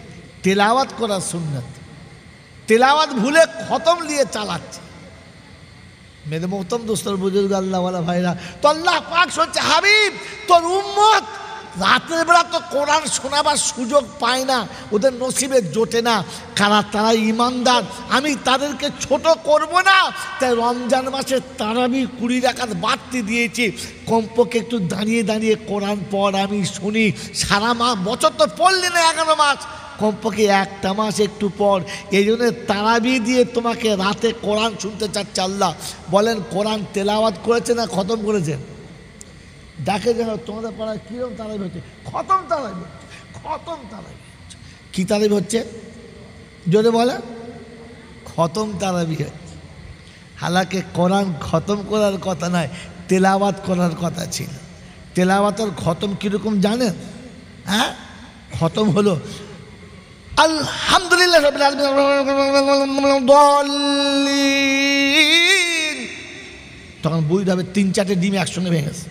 তেলাওয়াত করার সুন্নত। তেলাওয়াত ভুলে খতম নিয়ে চালাচ্ছে। মেরে মোহতম দোস্তর বুজুর্গ আল্লাহওয়ালা ভাইরা, তো আল্লাহ পাক শুনছে হাবিব তোর উম্মত রাতের বেলা তো কোরআন শোনাবার সুযোগ পায় না, ওদের নসিবে জোটে না। তারা ইমানদার, আমি তাদেরকে ছোট করব না, তাই রমজান মাসে তারাবি 20 রাকাত বাড়তি দিয়েছি। কমপক্ষে একটু দাঁড়িয়ে দাঁড়িয়ে কোরআন পড়, আমি শুনি। সারা বছর তো পড়লি না 11 মাস, কমপক্ষে একটা মাস একটু পর। এই জন্য তারাবি দিয়ে তোমাকে রাতে কোরআন শুনতে চাচ্ছে আল্লাহ। বলেন কোরআন তেলাওয়াত করেছে না খতম করেছেন? দেখে যেন তোমাদের পাড়ায় কীরকম তারাবি হচ্ছে? খতম তারাবি হচ্ছে, খতম তারাবি হচ্ছে। কী তারাবি হচ্ছে জোরে বলে? খতম তারাবি হচ্ছে। হালাকে কোরআন খতম করার কথা নয়, তেলাওয়াত করার কথা ছিল। তেলাওয়াতের খতম কীরকম জানেন? হ্যাঁ, খতম হলো আলহামদুলিল্লাহ রাব্বিল আলামিন, তখন বুঝতে হবে 3-4টে ডিম একসঙ্গে ভেঙেছে।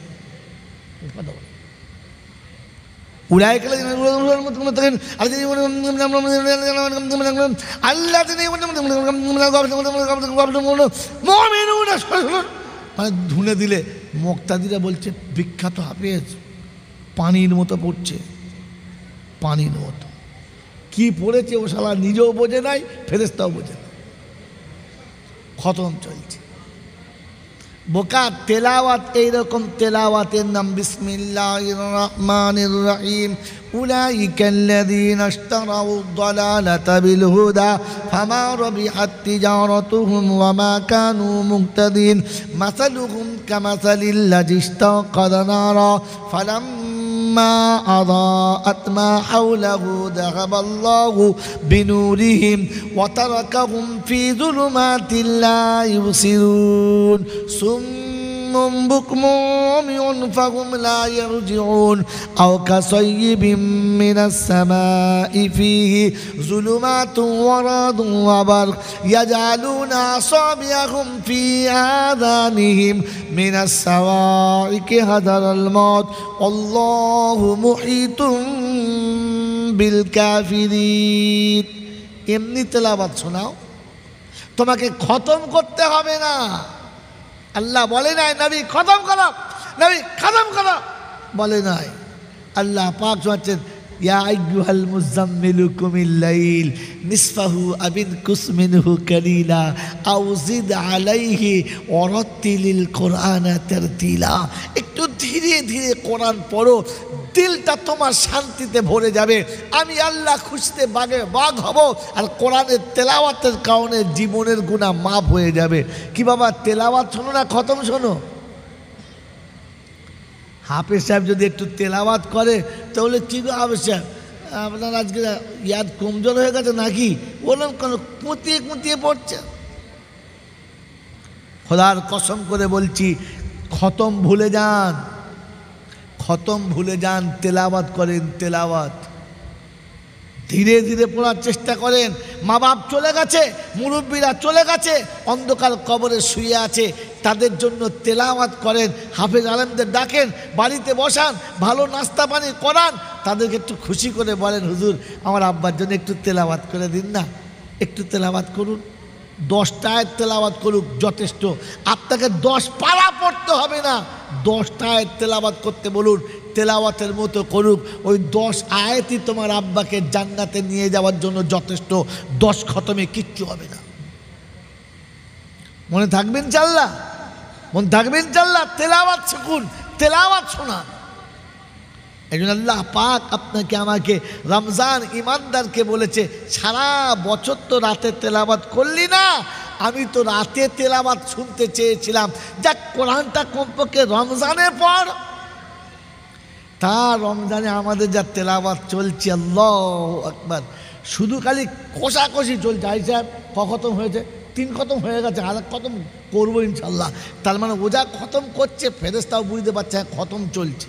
উলাই আল্লাহ মানে ধুনে দিলে মুক্তাদিরা বলছে বিখ্যাত হাফেজ পানির মতো পড়ছে, পানির মতো। কি পড়েছে ও শালা নিজেও বোঝে নাই, ফেরেশতাও বোঝে না। খতম চলছে। বোকা তেলাওয়াত এইরকম তেলাওয়াতের নাম বিসমিল্লাহির রহমানির রহিম। উলাইকাল্লাযীনা ইশতারাউদ দালালাতা বিল হুদা ফামা রাবিহাত তিজারাতুহুম ওয়া মা কানু মুহতাদিন মাসালুহুম কামাসালিল্লাযী ইশতাকাদা নারা ফালাম্মা আযাআত মা হাওলাহু যাহাবাল্লাহু বিনুরিহিম ওয়া তারাকাহুম ফি যুলুমাতিন লা ইউবসিরুন সুম্মুম বুকমুম উময়ুন ফাহুম লা ইয়ারজিউন আও কাসাইয়্যিবিম মিনাস সামাই ফীহি যুলুমাতুন ওয়া রাদুন ওয়া বারক ইয়াজআলুনা আসাবিআহুম ফী আযানিহিম মিনাস সাওয়াইকি হাদারাল মাউত আল্লাহু মুহীতুম বিল কাফিরিন। এমনি তেলাওয়াত শোনাও, তোমাকে খতম করতে হবে না। আল্লাহ বলে নাই নবী খতম করো, নবী খতম করো বলে নাই। আল্লাহ পাক শোনাচ্ছেন ইয়া আইয়ুহাল মুযাম্মিলু কুমিল লাইল নিসফাহু আবিন কুসমিনহু কালিলা আও জিদ আলাইহি ওয়ারাত্তিলিল কুরআনা তারতিলা। একটু ধীরে ধীরে কোরআন পড়ো, দিলটা তোমার শান্তিতে ভরে যাবে। আমি আল্লাহ খুশিতে বাঘ হব, আর কোরআনের তেলাওয়াতের কারণে জীবনের গুনাহ মাফ হয়ে যাবে। কি বাবা তেলাওয়াত শোনো না খতম শোনো? হাফেজ সাহেব যদি একটু তেলাওয়াত করে তাহলে কি গো হাফেজ সাহেব আপনার আজকে ইয়াদ কমজোর হয়ে গেছে নাকি? বললাম কেন কুঁতিয়ে কুঁতিয়ে পড়ছে। খোদার কসম করে বলছি খতম ভুলে যান, খতম ভুলে যান, তেলাওয়াত করেন, তেলাওয়াত ধীরে ধীরে পড়ার চেষ্টা করেন। মা বাপ চলে গেছে, মুরব্বীরা চলে গেছে, অন্ধকার কবরে শুয়ে আছে, তাদের জন্য তেলাওয়াত করেন, হাফেজ আলেমদের ডাকেন, বাড়িতে বসান, ভালো নাস্তা পানি করান, তাদেরকে একটু খুশি করে বলেন হুজুর আমার আব্বার জন্য একটু তেলাওয়াত করে দিন না, একটু তেলাওয়াত করুন। 10টা আয়াত তেলাওয়াত করুক যথেষ্ট। আপনাকে 10 পারা পড়তে হবে না, 10টা আয়াত তেলাওয়াত করতে বলুন, তেলাওয়াতের মতো করুক। ওই 10 আয়াতই তোমার আব্বাকে জান্নাতে নিয়ে যাওয়ার জন্য যথেষ্ট। 10 খতমে কিচ্ছু হবে না। মনে থাকবেন ইনশাআল্লাহ, মনে থাকবেন ইনশাআল্লাহ। তেলাওয়াত শিখুন, তেলাওয়াত শোনান। এই জন্য আল্লাহ পাক আপনাকে আমাকে রমজান ইমানদারকে বলেছে সারা বছর তো রাতে তেলাওয়াত করলি না, আমি তো রাতে তেলাওয়াত শুনতে চেয়েছিলাম, যাক কোরআনটা কমপক্ষে রমজানের পর। তা রমজানে আমাদের যা তেলাওয়াত চলছে আল্লাহু আকবার, শুধু খালি কষাকষি চলছে। আই সাহেব খতম হয়েছে, 3 খতম হয়ে গেছে, আর খতম করবো ইনশাল্লাহ। তার মানে ও যা খতম করছে ফেরেশতাও বুঝতে পারছে খতম চলছে।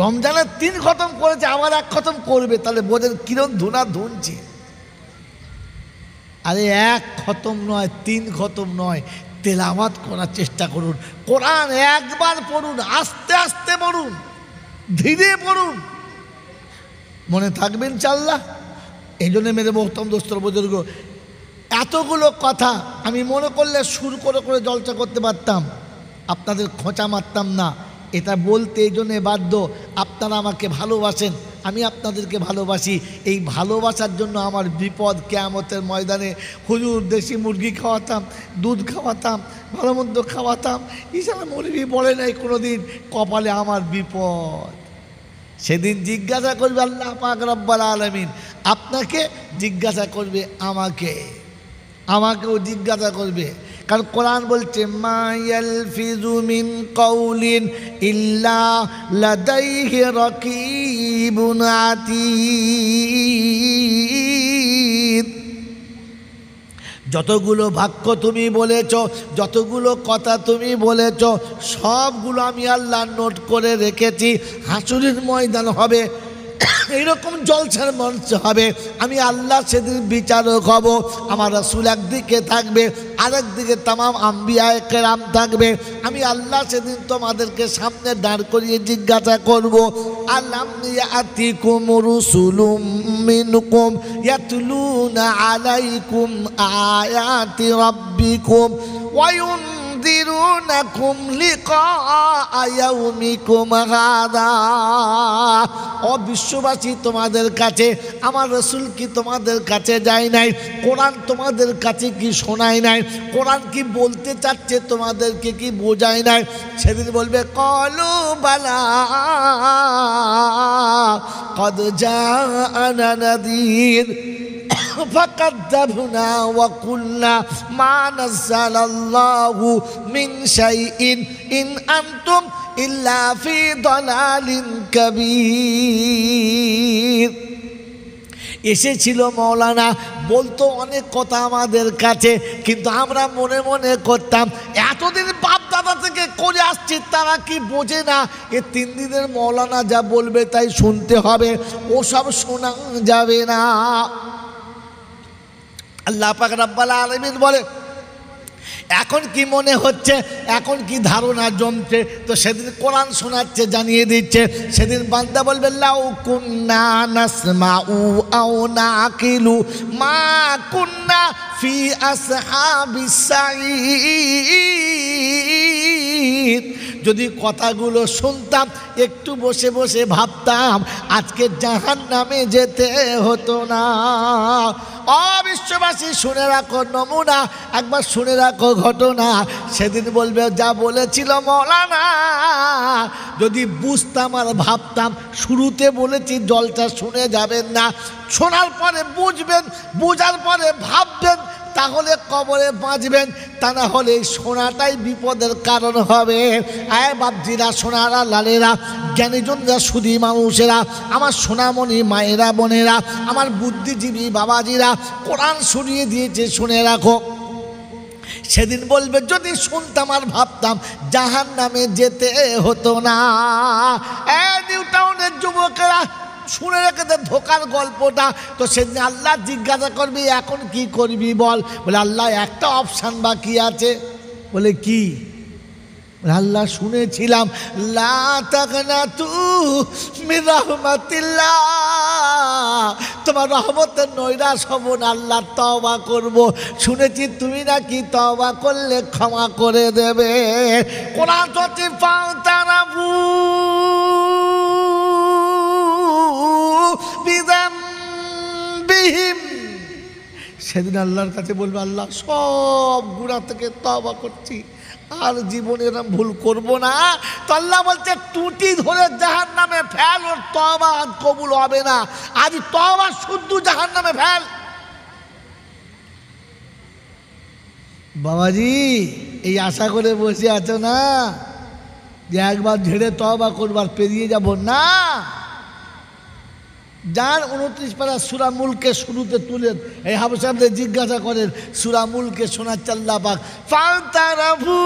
রমজানে 3 খতম করেছে, আবার 1 খতম করবে, তাহলে বোঝেন কিরম ধুনা ধুনছে। আরে 1 খতম নয়, 3 খতম নয়, তেলাওয়াত করার চেষ্টা করুন। কোরআন একবার পড়ুন, আস্তে আস্তে পড়ুন, ধীরে পড়ুন, মনে থাকবে ইনশাআল্লাহ। এই জন্য মেরে মোহতরম দোস্তর বুজুর্গ, এতগুলো কথা আমি মনে করলে সুর করে করে জলসা করতে পারতাম, আপনাদের খোঁচা মারতাম না। এটা বলতে এই জন্যে বাধ্য, আপনারা আমাকে ভালোবাসেন, আমি আপনাদেরকে ভালোবাসি। এই ভালোবাসার জন্য আমার বিপদ কিয়ামতের ময়দানে। হুজুর দেশি মুরগি খাওয়াতাম, দুধ খাওয়াতাম, ভালো মন্দ খাওয়াতাম, ইশারা মৌলভী বলে নাই কোনো দিন কপালে আমার বিপদ। সেদিন জিজ্ঞাসা করবে আল্লাহ পাক রব্বুল আলামিন, আপনাকে জিজ্ঞাসা করবে, আমাকেও জিজ্ঞাসা করবে। কারণ কোরআন বলছে মা ইয়ালফিযু মিন কাউলিন ইল্লা লাদাইহি রাকিবুন আতীদ। যতগুলো বাক্য তুমি বলেছ, যতগুলো কথা তুমি বলেছ, সবগুলো আমি আল্লাহ নোট করে রেখেছি। হাসরের ময়দান হবে, এরকম জলসার মঞ্চ হবে। আমি আল্লাহ সেদিন বিচারক হব। আমার রাসূল একদিকে থাকবে, আরেকদিকে তামাম আম্বিয়ায়ে কেরাম থাকবে। আমি আল্লাহ সেদিন তোমাদেরকে সামনে দাঁড় করিয়ে জিজ্ঞাসা করব, আলাম ইয়াতিকুম রুসুলুম মিনকুম ইয়াতলুনা আলাইকুম আয়াতি রাব্বিকুম ওয়া ينذرونكم لقاء يومكم هذا। ও বিশ্ববাসী, তোমাদের কাছে আমার রাসূল কি তোমাদের কাছে যায় নাই? কোরআন তোমাদের কাছে কি শোনায় নাই? কোরআন কি বলতে চাচ্ছে তোমাদেরকে কি বোঝায় নাই? সেদিন বলবে ক্বালু বালা ক্বাদ জাআনা নাযীর فكذبنا وقلنا ما نزل الله من شيء إن أنتم إلا في ضلال كبير। এসেছিল মৌলানা, বলতো অনেক কথা আমাদের কাছে, কিন্তু আমরা মনে মনে করতাম এতদিন বাপ দাদা থেকে করে আসছি, তারা কি বোঝে না? 3 দিনের মৌলানা যা বলবে তাই শুনতে হবে, ওসব শোনা যাবে না। আল্লাহ পাক রব্বুল আলামিন বলে, এখন কি মনে হচ্ছে, এখন কি ধারণা জমছে? তো সেদিন কোরআন শোনাচ্ছে, জানিয়ে দিচ্ছে। সেদিন বান্দা বলবে লাউ কুন্না নাসমাউ আও নাকিলু মা কুন্না ফি আসহাবিস সাঈদ। যদি কথাগুলো শুনতাম, একটু বসে বসে ভাবতাম, আজকে জাহান্নামে যেতে হতো না। অবিশ্ববাসী শুনে রাখো নমুনা, একবার শুনে রাখো ঘটনা। সেদিন বলবে যা বলেছিল মৌলানা, যদি বুঝতাম আর ভাবতাম। শুরুতে বলেছি জলটা শুনে যাবেন না, শোনার পরে বুঝবেন, বুঝার পরে ভাববেন, তাহলে কবরে বাঁচবেন। তা না হলে শোনাটাই বিপদের কারণ হবে। আয় বাপজিরা, সোনারা, লালেরা, জ্ঞানীজনরা, সুধী মানুষেরা, আমার সোনামণি মায়েরা, বোনেরা, আমার বুদ্ধিজীবী বাবাজিরা, কোরআন শুনিয়ে দিয়েছে, শুনে রাখো। সেদিন বলবে যদি শুনতাম আর ভাবতাম, জাহান্নামে যেতে হতো না। নিউ টাউনের যুবকেরা, শুনে রেখে দে ধোকার গল্পটা। তো সেদিন আল্লাহ জিজ্ঞাসা করবি এখন কি করবি বল? বলে আল্লাহ একটা অপশান বাকি আছে। বলে কি? আল্লাহ শুনেছিলাম লা তাকনাতু মির রাহমাতিল্লাহ, তোমার রহমতের নৈরাশ হব না, আল্লাহ তওবা করব। শুনেছি তুমি নাকি তওবা করলে ক্ষমা করে দেবে। কোরআন হচ্ছে ফাতারাবু বিযামবিহিম। সেদিন আল্লাহর কাছে বলবে আল্লাহ সব গুনাহ থেকে তওবা করছি, আর জীবনে এরকম ভুল করব না। তো আল্লাহ বলছে টুটি ধরে জাহান্নামে ফেল, ওর তওবা আজ কবুল হবে না। আজ তওবা শুদ্ধ জাহান্নামে ফেল। বাবাজি এই আশা করে বসে আছো না যে একবার ঝেড়ে তওবা করবার পেরিয়ে যাব না। যার 29 পারা সূরা মুলকে শুরুতে তুলেন, এই হাবশাবদের জিজ্ঞাসা করেন, সূরা মুলকে শোনাচ্ছে আল্লাহ পাক ফাতারাফু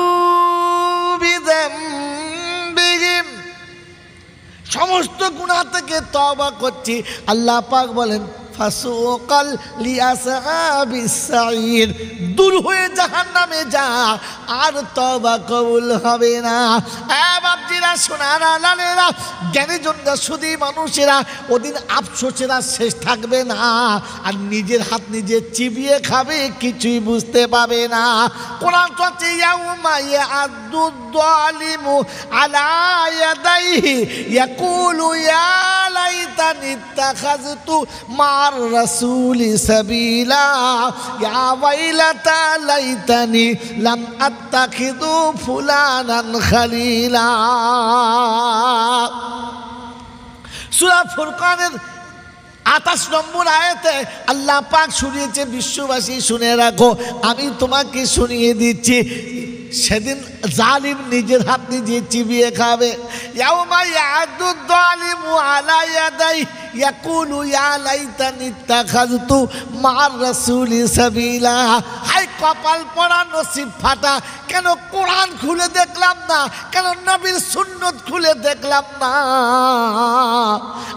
বিযামবিহিম, সমস্ত গুনাহ থেকে তওবা করছি। আল্লাহ পাক বলেন ফাসুকাল লিআসহাবিস সাঈর, দূর হয়ে জাহান্নামে যা, আর তওবা কবুল হবে না। বাপজিরা, সোনারা, লালেরা, জ্ঞানীজনরা, সুধী মানুষেরা, ওদিন আফসোসেরা শেষ থাকবে না। আর নিজের হাত নিজে চিবিয়ে খাবে, কিছুই বুঝতে পাবে না। কোরআন বলছে ইয়াউমা ইয়াদুদ যালিমু আলা ইয়াদাইহি ইয়াকুলু ইয়া লাইতানি ইত্তাখাযতু মার রাসূলি সাবিলা ইয়া ওয়াইলাতা লাইতানি লাম আত্তাখিযু ফুলানান খালিলা। সূরা ফুরকানের 28 নম্বর আয়াতে আল্লাহ পাক শুনিয়েছে, বিশ্ববাসী শুনে রাখো, আমি তোমাকে শুনিয়ে দিচ্ছি। সেদিন জালিম নিজের হাত নিজে চিবিয়ে খাবে। ইয়াউমা ইয়াদু যালিমু আলা ইয়াদাই ইয়াকুলু ইয়া লাইতানি ইত্তাখাযতু মা'আর রাসূলি সাবিলা। হায় কপাল পড়া, নসিব ফাটা, কেন কোরআন খুলে দেখলাম না, কেন নবীর সুন্নত খুলে দেখলাম না।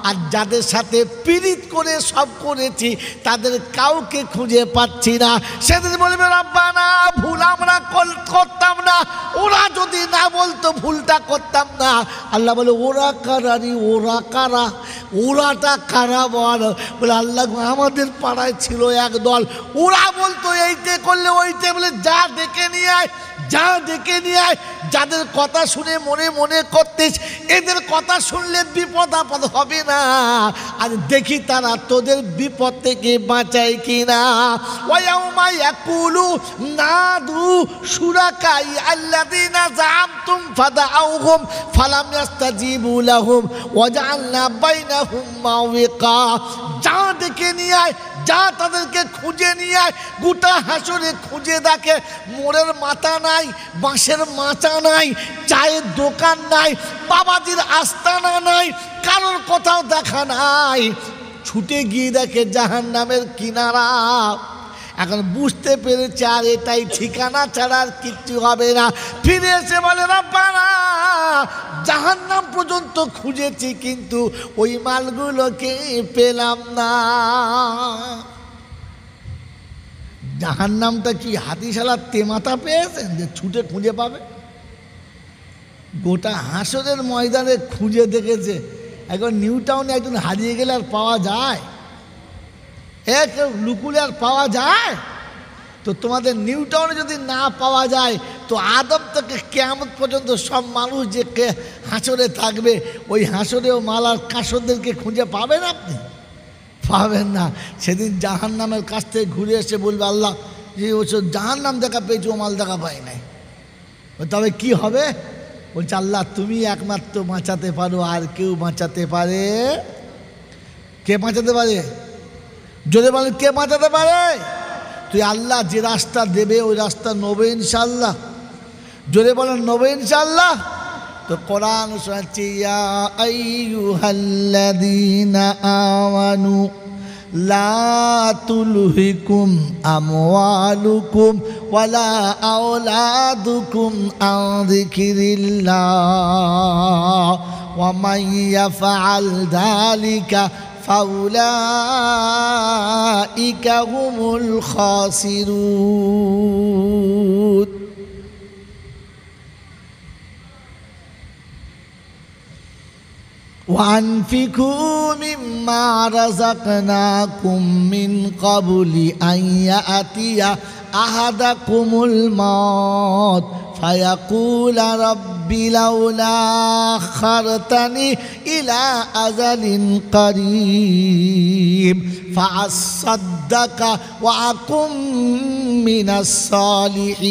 আর যাদের সাথে পীড়িত করে সব করেছি তাদের কাউকে খুঁজে পাচ্ছি না। সেদিন বলবে রব্বানা ভুল আমরা করতাম না, ওরা যদি না বলতো ভুলটা করতাম না। আল্লাহ বলে ওরা কারারি, ওরা কারা, ওরাটা কারা বল। বলে আল্লাহ আমাদের পাড়ায় ছিল এক দল, ওরা বলতো এইতে করলে ওইতে, বলে যা ডেকে নিয়ে আয়, যা ডেকে নিয়ে আয়। যাদের কথা শুনে মনে মনে করতিস এদের কথা শুনলে বিপদ আপদ হবে না, আর দেখি তারা তোদের বিপদ থেকে বাঁচায় কিনা। ওয়ায়াউমা ইয়াকুলু নাদু শুরাকাই আল্লাযিনা যাআমতুম ফাদাউহুম ফালাম ইস্তাজিবু লাহুম ওয়াজআলনা বাইনাহুম মাওয়াকা। যা ডেকে নিয়ে আয়, যা তাদেরকে খুঁজে নিয়ে আয়। গোটা হাসরে খুঁজে দেখে মোড়ের মাথা নাই, বাঁশের মাচা নাই, চায়ের দোকান নাই, বাবাজির আস্তানা নাই, কারোর কোথাও দেখা নাই। ছুটে গিয়ে দেখে জাহান্নামের কিনারা। এখন বুঝতে পেরেছে আর এটাই ঠিকানা ছাড়া আর কিচ্ছু হবে না। ফিরে এসে বলে রব্বানা জাহান্নাম পর্যন্ত খুঁজেছি কিন্তু ওই মালগুলোকে পেলাম না। জাহান্নামটা কি হাতিশালার তেমাতা পেয়েছেন যে ছুটে খুঁজে পাবে? গোটা হাসরের ময়দানে খুঁজে দেখেছে। এখন নিউ টাউনে একজন হারিয়ে গেলে আর পাওয়া যায়? এক লুকুলে আর পাওয়া যায়? তো তোমাদের নিউ টাউনে যদি না পাওয়া যায় তো আদম থেকে কিয়ামত পর্যন্ত সব মানুষ যে হাসরে থাকবে ওই হাসরেও মালার কাসরদেরকে খুঁজে পাবেন আপনি? পাবেন না। সেদিন জাহান্নামের কাছ থেকে ঘুরে এসে বলবে আল্লাহ যে ওসব জাহান্নাম দেখা পেয়েছি, ও মাল দেখা পাই নাই। তবে কি হবে? বলছে আল্লাহ তুমি একমাত্র বাঁচাতে পারো, আর কেউ বাঁচাতে পারে? কে বাঁচাতে পারে? যদি বলেন কে বাঁচাতে পারে? তুই আল্লাহ যে রাস্তা দেবে ওই রাস্তা নেবে ইনশাল্লাহ। যদি বলেন নেবে ইনশাল্লাহ। তো কোরআন শোনাচ্ছে ইয়া আইয়ুহাল্লাযীনা আমানু লা তুলহিকুম আমওয়ালুকুম ওয়ালা আওলাদুকুম আন যিকরিল্লাহ ওয়া মান ইয়াফআল যালিকা ফাউলাইকা হুমুল খাসিরুন। وأنفقوا مما رزقناكم من قبل أن يأتي أحدكم الموت فيقول رب لولا أخرتني إلى أجل قريب فأصدق وأكن من الصالحين।